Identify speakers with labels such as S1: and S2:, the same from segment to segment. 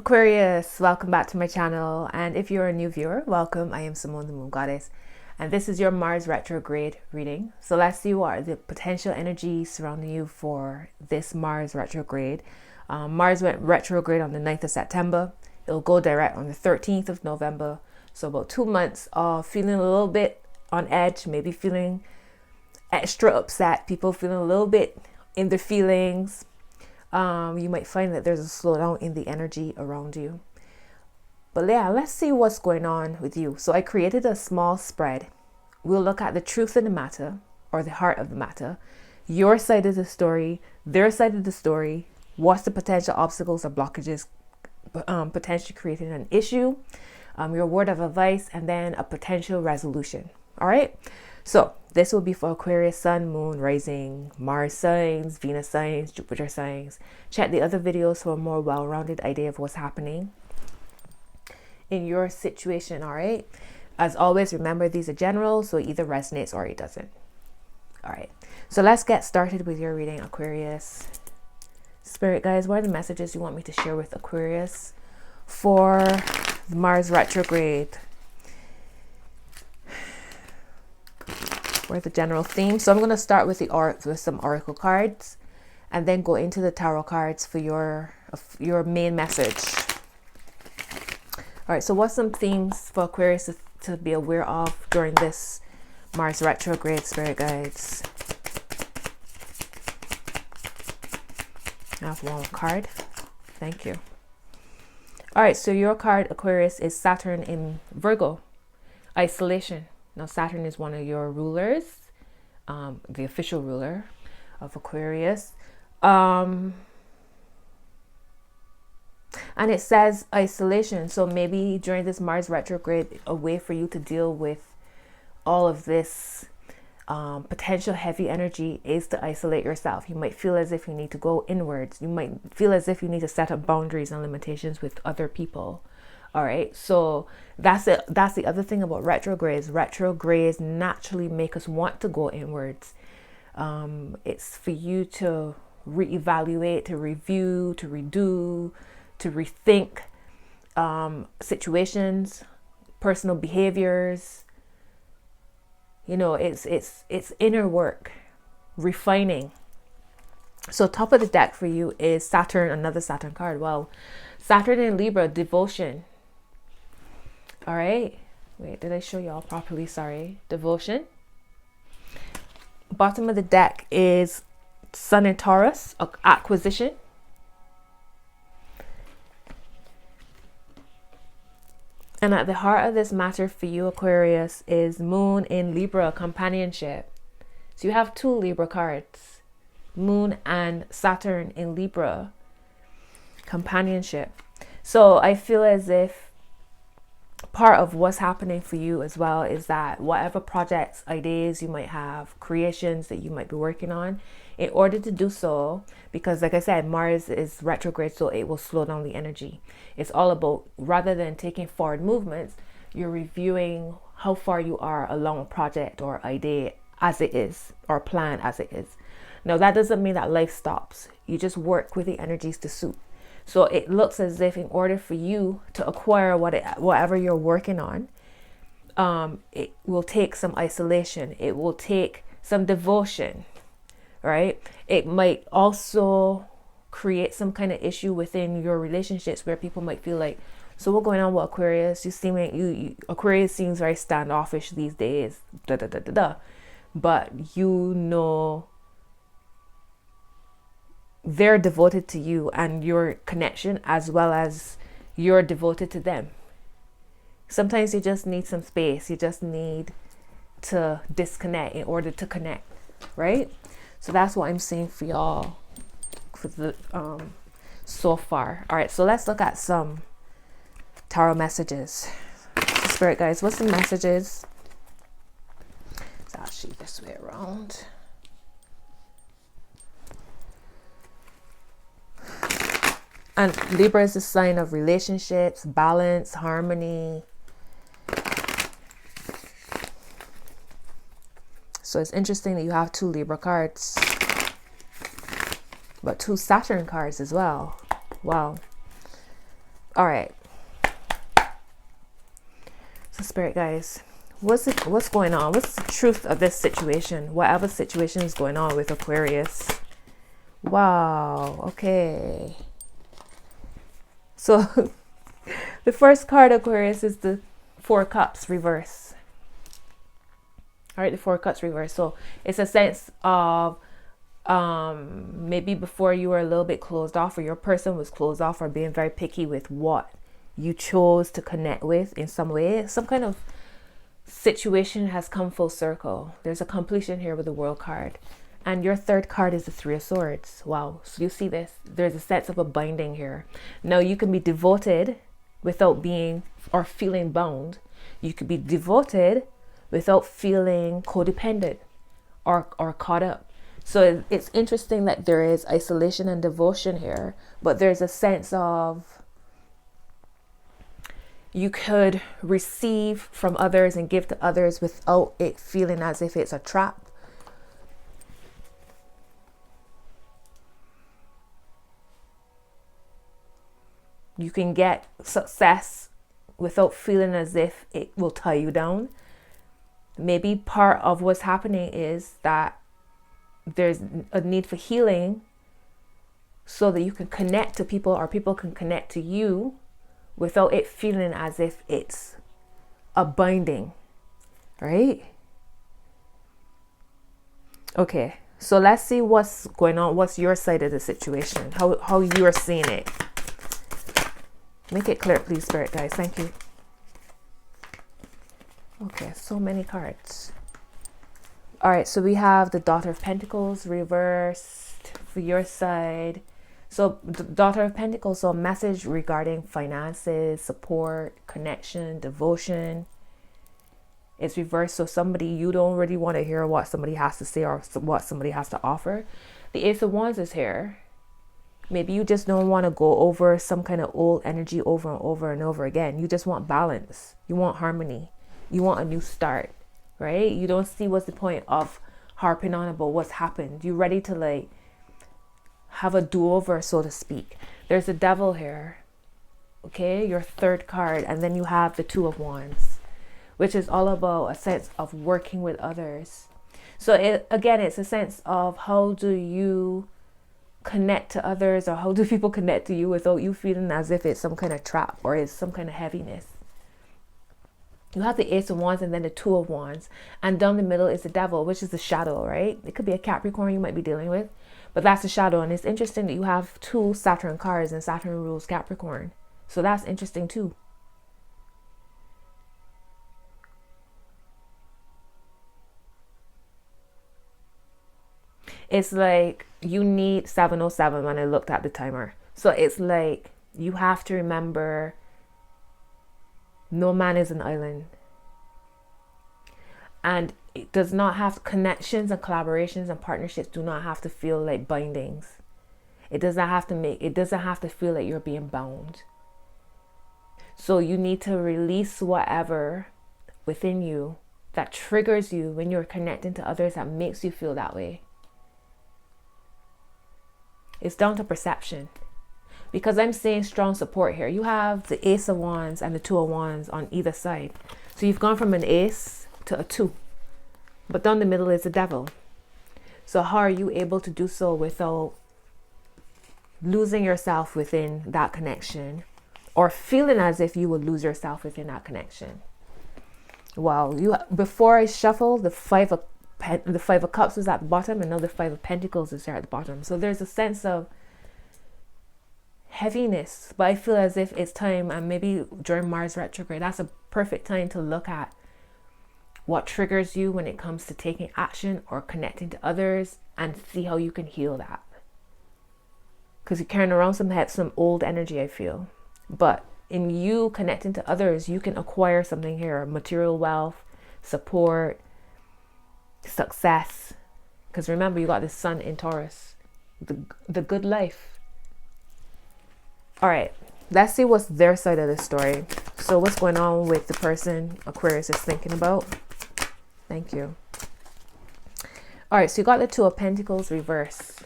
S1: Aquarius, welcome back to my channel, and if you're a new viewer, welcome. I am Simone, the Moon Goddess, and this is your Mars retrograde reading. So let's see what are the potential energies surrounding you for this Mars retrograde. Mars went retrograde on the 9th of September. It'll go direct on the 13th of November. So about 2 months of feeling a little bit on edge, maybe feeling extra upset, people feeling a little bit in their feelings. You might find that there's a slowdown in the energy around you. But yeah, let's see what's going on with you. So I created a small spread. We'll look at the truth of the matter, or the heart of the matter, your side of the story, their side of the story, what's the potential obstacles or blockages potentially creating an issue, your word of advice, and then a potential resolution. All right. So this will be for Aquarius, Sun, Moon, Rising, Mars signs, Venus signs, Jupiter signs. Check the other videos for a more well-rounded idea of what's happening in your situation. All right. As always, remember these are general, so it either resonates or it doesn't. All right. So let's get started with your reading, Aquarius. Spirit guys, what are the messages you want me to share with Aquarius for Mars retrograde? Where's the general theme? So I'm going to start with with some oracle cards, and then go into the tarot cards for your main message. All right. So what's some themes for Aquarius to be aware of during this Mars retrograde, spirit guides? I have one card. Thank you. All right. So your card, Aquarius, is Saturn in Virgo, isolation. Now, Saturn is one of your rulers, the official ruler of Aquarius. And it says isolation. So maybe during this Mars retrograde, a way for you to deal with all of this potential heavy energy is to isolate yourself. You might feel as if you need to go inwards. You might feel as if you need to set up boundaries and limitations with other people. All right, so that's it. That's the other thing about retrogrades. Retrogrades naturally make us want to go inwards. It's for you to reevaluate, to review, to redo, to rethink situations, personal behaviors. You know, it's inner work, refining. So top of the deck for you is Saturn, another Saturn card. Wow, Saturn in Libra, devotion. All right. Wait, did I show y'all properly? Sorry. Devotion. Bottom of the deck is Sun in Taurus, acquisition. And at the heart of this matter for you, Aquarius, is Moon in Libra, companionship. So you have two Libra cards, Moon and Saturn in Libra, companionship. So I feel as if part of what's happening for you as well is that whatever projects, ideas you might have, creations that you might be working on, in order to do so, because like I said, Mars is retrograde, so it will slow down the energy. It's all about, rather than taking forward movements, you're reviewing how far you are along a project or idea as it is, or plan as it is. Now, that doesn't mean that life stops. You just work with the energies to suit. So it looks as if in order for you to acquire whatever you're working on, it will take some isolation. It will take some devotion, right? It might also create some kind of issue within your relationships where people might feel like, so what's going on with Aquarius? You seem like Aquarius seems very standoffish these days, da da da da da. But you know, they're devoted to you and your connection, as well as you're devoted to them. Sometimes you just need some space. You just need to disconnect in order to connect, right? So that's what I'm saying for y'all for the so far. All right, so let's look at some tarot messages. Spirit guys, what's the messages? It's actually this way around. And Libra is a sign of relationships, balance, harmony. So it's interesting that you have two Libra cards, but two Saturn cards as well. Wow. All right. So spirit guys, what's going on? What's the truth of this situation? Whatever situation is going on with Aquarius. Wow. Okay. So the first card, Aquarius, is the Four Cups reverse. All right, the Four Cups reverse. So it's a sense of maybe before you were a little bit closed off, or your person was closed off, or being very picky with what you chose to connect with in some way. Some kind of situation has come full circle. There's a completion here with the World card. And your third card is the Three of Swords. Wow. So you see this? There's a sense of a binding here. Now you can be devoted without being or feeling bound. You could be devoted without feeling codependent or caught up. So it's interesting that there is isolation and devotion here, but there's a sense of you could receive from others and give to others without it feeling as if it's a trap. You can get success without feeling as if it will tie you down. Maybe part of what's happening is that there's a need for healing so that you can connect to people, or people can connect to you without it feeling as if it's a binding, right? Okay, so let's see what's going on. What's your side of the situation? How you're seeing it. Make it clear, please, spirit guys. Thank you. Okay, so many cards. All right, so we have the Daughter of Pentacles reversed for your side. So the Daughter of Pentacles, so a message regarding finances, support, connection, devotion. It's reversed. So somebody, you don't really want to hear what somebody has to say or what somebody has to offer. The Ace of Wands is here. Maybe you just don't want to go over some kind of old energy over and over and over again. You just want balance. You want harmony. You want a new start, right? You don't see what's the point of harping on about what's happened. You're ready to like have a do-over, so to speak. There's a Devil here, okay? Your third card. And then you have the Two of Wands, which is all about a sense of working with others. So again, it's a sense of how do you connect to others, or how do people connect to you without you feeling as if it's some kind of trap or it's some kind of heaviness. You have the Ace of Wands and then the Two of Wands, and down the middle is the Devil, which is the shadow, right? It could be a Capricorn you might be dealing with, but that's the shadow. And it's interesting that you have two Saturn cards, and Saturn rules Capricorn, so that's interesting too. It's like you need 707 when I looked at the timer. So it's like you have to remember no man is an island. And it does not have connections and collaborations and partnerships do not have to feel like bindings. It doesn't have to feel like you're being bound. So you need to release whatever within you that triggers you when you're connecting to others that makes you feel that way. It's down to perception, because I'm seeing strong support here. You have the Ace of Wands and the Two of Wands on either side. So you've gone from an ace to a two, but down the middle is the Devil. So how are you able to do so without losing yourself within that connection, or feeling as if you would lose yourself within that connection? Wow. Before I shuffle, the Five of Cups is at the bottom, and now the Five of Pentacles is there at the bottom. So there's a sense of heaviness, but I feel as if it's time, and maybe during Mars retrograde, that's a perfect time to look at what triggers you when it comes to taking action or connecting to others, and see how you can heal that. Because you're carrying around some old energy, I feel. But in you connecting to others, you can acquire something here: material wealth, support, success. Because remember, you got the Sun in Taurus, the good life. All right, let's see what's their side of the story. So what's going on with the person Aquarius is thinking about? Thank you. All right, so you got the Two of Pentacles reversed.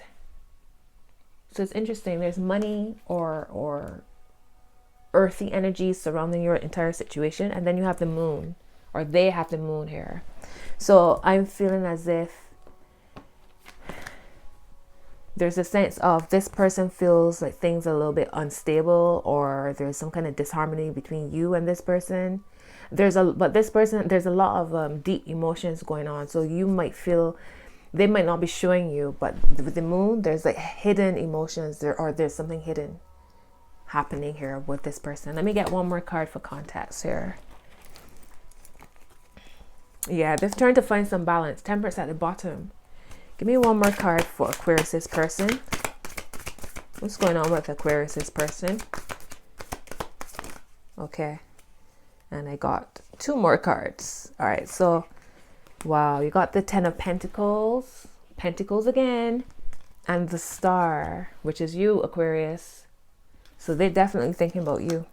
S1: So it's interesting. There's money or earthy energy surrounding your entire situation. And then you have the moon, or they have the moon here. So I'm feeling as if there's a sense of this person feels like things are a little bit unstable, or there's some kind of disharmony between you and this person. There's a lot of deep emotions going on. So you might feel, they might not be showing you, but with the moon, there's like hidden emotions there, or there's something hidden happening here with this person. Let me get one more card for context here. Yeah, they're trying to find some balance. Temperance at the bottom. Give me one more card for Aquarius's person. What's going on with Aquarius's person? Okay. And I got two more cards. All right, so wow, you got the Ten of Pentacles, Pentacles again, and the Star, which is you, Aquarius. So they're definitely thinking about you.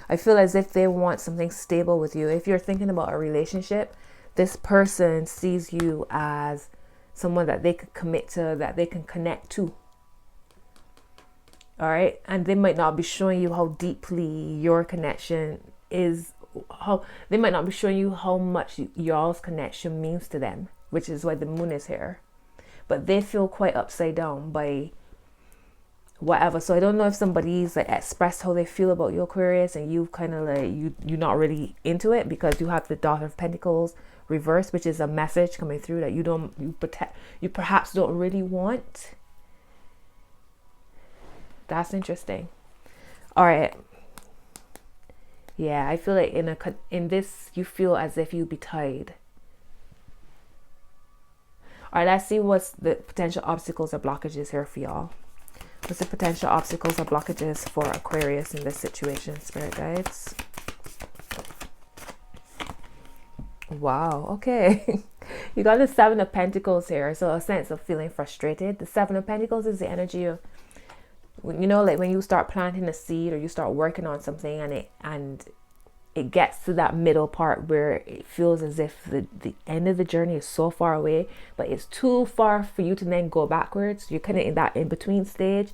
S1: I feel as if they want something stable with you. If you're thinking about a relationship, this person sees you as someone that they could commit to, that they can connect to. All right. And they might not be showing you how deeply your connection is, how they might not be showing you how much y'all's connection means to them, which is why the moon is here. But they feel quite upside down by whatever. So I don't know if somebody's like expressed how they feel about you, Aquarius, and you kind of like, you're not really into it, because you have the Daughter of Pentacles reverse, which is a message coming through that you perhaps don't really want. That's interesting. All right. Yeah, I feel like in this you feel as if you'd be tied. All right, let's see what's the potential obstacles or blockages here for y'all. What's the potential obstacles or blockages for Aquarius in this situation, Spirit Guides? Wow, okay. You got the Seven of Pentacles here, so a sense of feeling frustrated. The Seven of Pentacles is the energy of, you know, like when you start planting a seed or you start working on something, and it gets to that middle part where it feels as if the end of the journey is so far away, but it's too far for you to then go backwards. You're kind of in that in-between stage.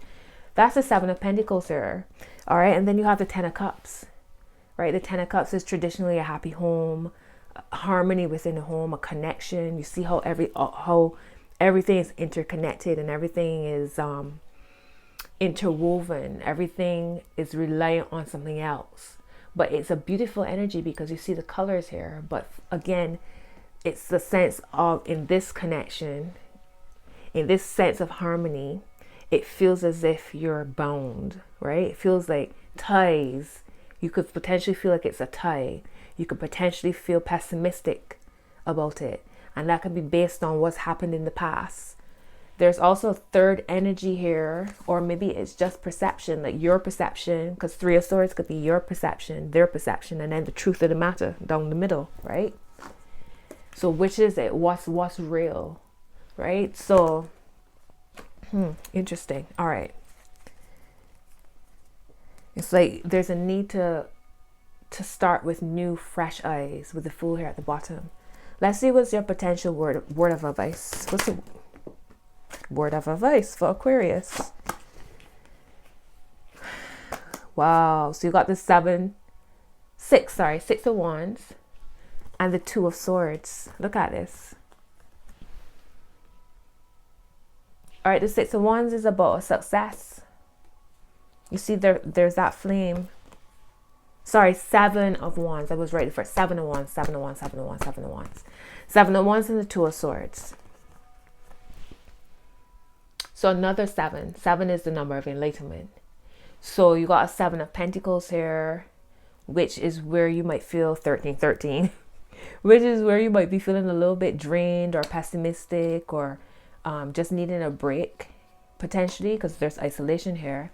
S1: That's the Seven of Pentacles here. All right, and then you have the Ten of Cups, right? The Ten of Cups is traditionally a happy home, harmony within the home, a connection. You see how everything is interconnected and everything is interwoven. Everything is reliant on something else. But it's a beautiful energy because you see the colors here. But again, it's the sense of, in this connection, in this sense of harmony, it feels as if you're bound, right? It feels like ties. You could potentially feel like it's a tie. You could potentially feel pessimistic about it. And that could be based on what's happened in the past. There's also a third energy here, or maybe it's just perception, like your perception, because Three of Swords could be your perception, their perception, and then the truth of the matter down the middle, right? So which is it? What's real, right? So, interesting. All right. It's like there's a need to start with new, fresh eyes, with the Fool here at the bottom. Let's see what's your potential word of advice. What's the word of advice for Aquarius? Wow, so you got the Six of Wands and the Two of Swords. Look at this. All right, the Six of Wands is about a success. You see there's that flame. Sorry, Seven of Wands. I was right for Seven of Wands, Seven of Wands, Seven of Wands, Seven of Wands. Seven of Wands and the Two of Swords. So another seven. Seven is the number of enlightenment. So you got a Seven of Pentacles here, which is where you might feel 13, which is where you might be feeling a little bit drained or pessimistic, or just needing a break, potentially, because there's isolation here.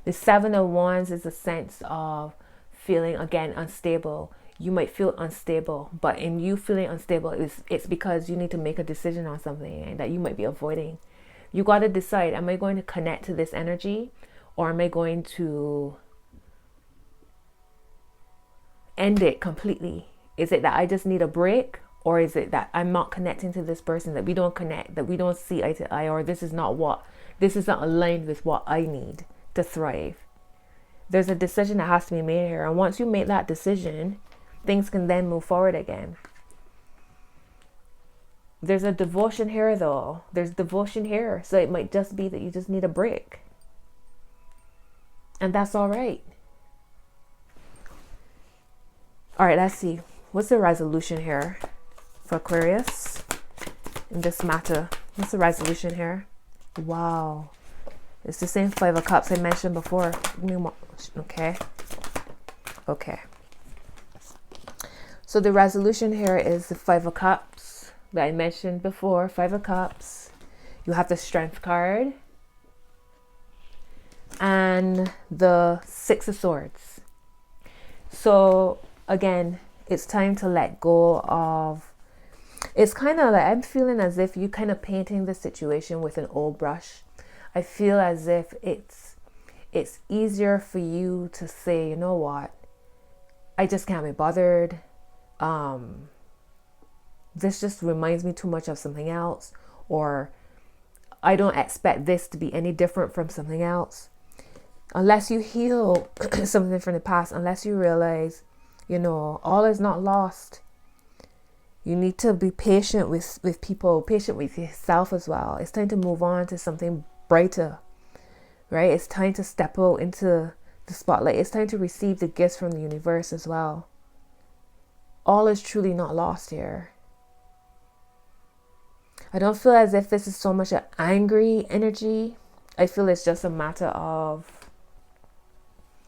S1: The Seven of Wands is a sense of feeling, again, unstable. You might feel unstable, but in you feeling unstable, it's because you need to make a decision on something that you might be avoiding. You got to decide, am I going to connect to this energy, or am I going to end it completely? Is it that I just need a break, or is it that I'm not connecting to this person, that we don't connect, that we don't see eye to eye, or this is not aligned with what I need to thrive? There's a decision that has to be made here. And once you make that decision, things can then move forward again. There's a devotion here though. There's devotion here. So it might just be that you just need a break. And that's all right. All right, let's see. What's the resolution here for Aquarius in this matter? What's the resolution here? Wow. It's the same Five of Cups I mentioned before. Okay. Okay. So the resolution here is the Five of Cups that I mentioned before. Five of Cups. You have the Strength card. And the Six of Swords. So again, it's time to let go of, it's kind of like, I'm feeling as if you kind of painting the situation with an old brush. I feel as if it's easier for you to say, you know what, I just can't be bothered. This just reminds me too much of something else, or I don't expect this to be any different from something else. Unless you heal something from the past, unless you realize, you know, all is not lost. You need to be patient with people, patient with yourself as well. It's time to move on to something brighter, right? It's time to step out into the spotlight. It's time to receive the gifts from the universe as well. All is truly not lost here. I don't feel as if this is so much an angry energy. I feel it's just a matter of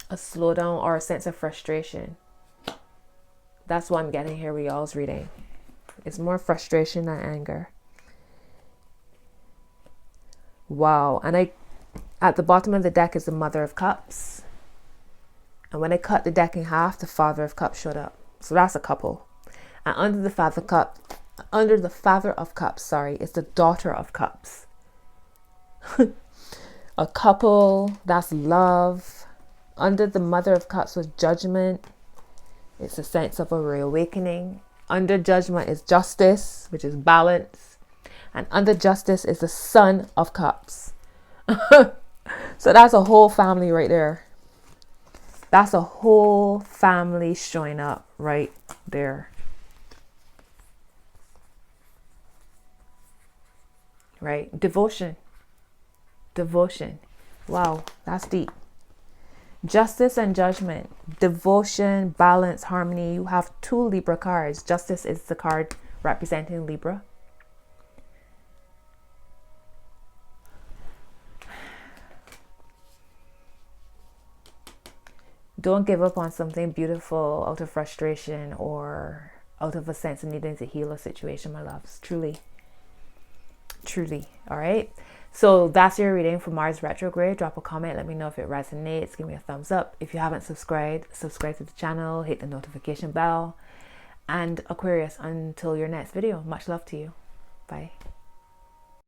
S1: a slowdown or a sense of frustration. That's what I'm getting here with y'all's reading. It's more frustration than anger. Wow. And at the bottom of the deck is the Mother of Cups. And when I cut the deck in half, the Father of Cups showed up. So that's a couple. And under the Father of Cups, sorry, it's the Daughter of Cups. A couple, that's love. Under the Mother of Cups was Judgment. It's a sense of a reawakening. Under Judgment is Justice, which is balance. And under Justice is the Son of Cups. So that's a whole family right there. That's a whole family showing up right there. Right? Devotion. Devotion. Wow, that's deep. Justice and Judgment, devotion, balance, harmony. You have two Libra cards. Justice is the card representing Libra. Don't give up on something beautiful out of frustration or out of a sense of needing to heal a situation, my loves. Truly. Truly. All right. So that's your reading for Mars retrograde. Drop a comment. Let me know if it resonates. Give me a thumbs up. If you haven't subscribed, subscribe to the channel. Hit the notification bell. And Aquarius, until your next video. Much love to you. Bye.